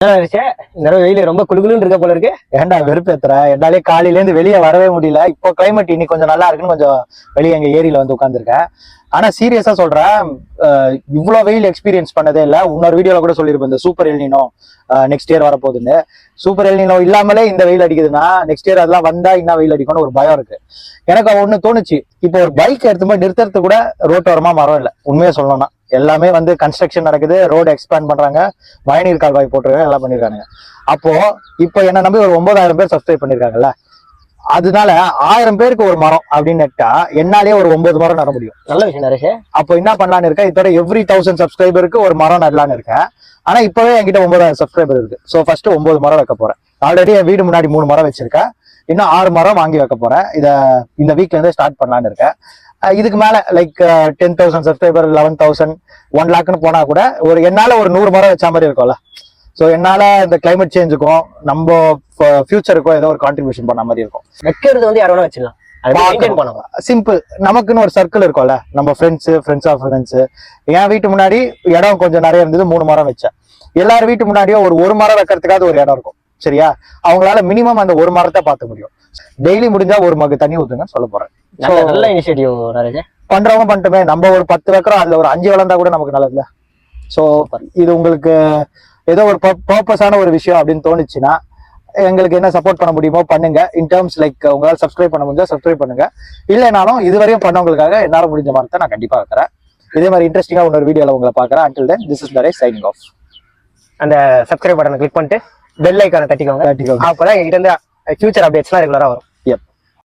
இந்த வெயில ரொம்ப குளுகுலுன்னு இருக்க போல இருக்கு. ஏன்டா வெறுப்பேத்துற? என்னாலே காலையில இருந்து வெளியே வரவே முடியல. இப்போ கிளைமேட் இன்னைக்கு கொஞ்சம் நல்லா இருக்குன்னு கொஞ்சம் வெளியே எங்க ஏரியில வந்து உட்காந்துருக்கேன். ஆனா சீரியஸா சொல்றேன், இவ்வளவு வெயில் எக்ஸ்பீரியன்ஸ் பண்ணதே இல்லை. இன்னொரு வீடியோல கூட சொல்லியிருப்பேன், இந்த சூப்பர் எல்னினோ நெக்ஸ்ட் இயர் வரப்போகுதுன்னு. சூப்பர் எல்னினோ இல்லாமலே இந்த வெயில் அடிக்குதுன்னா நெக்ஸ்ட் இயர் அதெல்லாம் வந்தா என்ன வெயில் அடிக்கும்னு ஒரு பயம் இருக்கு. எனக்கு ஒண்ணு தோணுச்சு, இப்போ ஒரு பைக் எடுத்து போய் நிறுத்துறது கூட ரோட்டோரமா மரம் இல்லை. உண்மையா சொல்லணும்னா எல்லாமே வந்து கன்ஸ்ட்ரக்ஷன் நடக்குது, ரோடு எக்ஸ்பேண்ட் பண்றாங்க, மழைநீர் கால்வாய் போட்டுருக்காங்க, எல்லாம் பண்ணிருக்காங்க. அப்போ இப்போ என்ன நம்பி ஒரு 9,000 பேர் சப்ஸ்கிரைப் பண்ணிருக்காங்கல்ல, அதனால 1000 பேருக்கு ஒரு மரம் அப்படின்னு நட்டா என்னாலே ஒரு 9 மரம் நட முடியும். நல்ல விஷயம் நரேஷ். அப்போ என்ன பண்ணலான்னு இருக்கேன், இதோட எவ்ரி 1000 சப்ஸ்கிரைபருக்கு ஒரு மரம் நடலான்னு இருக்கேன். ஆனா இப்பவே என்கிட்ட 9,000 சப்ஸ்கிரைபர் இருக்கு. ஸோ ஃபர்ஸ்ட் 9 மரம் வைக்க போறேன். ஆல்ரெடி என் வீடு முன்னாடி 3 மரம் வச்சிருக்கேன். இன்னும் 6 மரம் வாங்கி வைக்க போறேன். இந்த வீக்ல இருந்து ஸ்டார்ட் பண்ணலான்னு இருக்கேன். இதுக்கு மேல லைக் 10,000 சப்ஸ்கிரைபர், 11,000, 1 லாக்னு போனா கூட என்னால ஒரு 100 மரம் வச்ச மாதிரி இருக்கும்ல. ஸோ என்னால இந்த கிளைமேட் சேஞ்சுக்கும் நம்ம ஃபியூச்சருக்கும் ஏதோ ஒரு கான்ட்ரிபியூஷன் பண்ண மாதிரி இருக்கும். வைக்கிறது வந்து யாரும் வச்சிடலாம், சிம்பிள். நமக்குன்னு ஒரு சர்க்கிள் இருக்கும்ல, நம்ம ஃப்ரெண்ட்ஸ் ஆஃப் ஃப்ரெண்ட்ஸ். என் வீட்டு முன்னாடி இடம் கொஞ்சம் நிறைய இருந்தது, 3 மரம் வச்சேன். எல்லாரும் வீட்டு முன்னாடியும் ஒரு மரம் வைக்கிறதுக்காவது ஒரு இடம் இருக்கும், சரியா? அவங்களால மினிமம் அந்த ஒரு மரத்தை பார்க்க முடியும். டெய்லி முடிஞ்சா ஒரு மகு தண்ணி ஊத்துங்க சொல்ல போறேன். நல்ல இனிஷியேட்டிவ் நரேஷ். பண்றவங்க பண்ணிட்டுமே, நம்ம ஒரு 10 வைக்கிறோம், அதுல ஒரு 5 வளர்ந்தா கூட நமக்கு நல்லதுல. ஸோ இது உங்களுக்கு ஏதோ ஒரு பர்பஸான ஒரு விஷயம் அப்படின்னு தோணுச்சுன்னா எங்களுக்கு என்ன சப்போர்ட் பண்ண முடியுமோ பண்ணுங்க. இன் டர்ம்ஸ் லைக் உங்களால் சப்ஸ்கிரைப் பண்ண முடிஞ்சா சப்ஸ்கிரைப் பண்ணுங்க. இல்லைனாலும் இதுவரையும் பண்ணவங்களுக்காக என்னால முடிஞ்ச மாதிரி நான் கண்டிப்பா வைக்கிறேன். இதே மாதிரி இன்ட்ரெஸ்டிங்கா ஒரு வீடியோல உங்களை பார்க்குறேன். until then this is Naresh signing off. அந்த சப்ஸ்கிரைப் பட்டனை கிளிக் பண்ணிட்டு பெல் ஐக்கானை தட்டிக்கோங்க. அப்பதான் என்கிட்ட இருந்து ஃபியூச்சர் அப்டேட்ஸ்லாம் ரெகுலரா வரும்.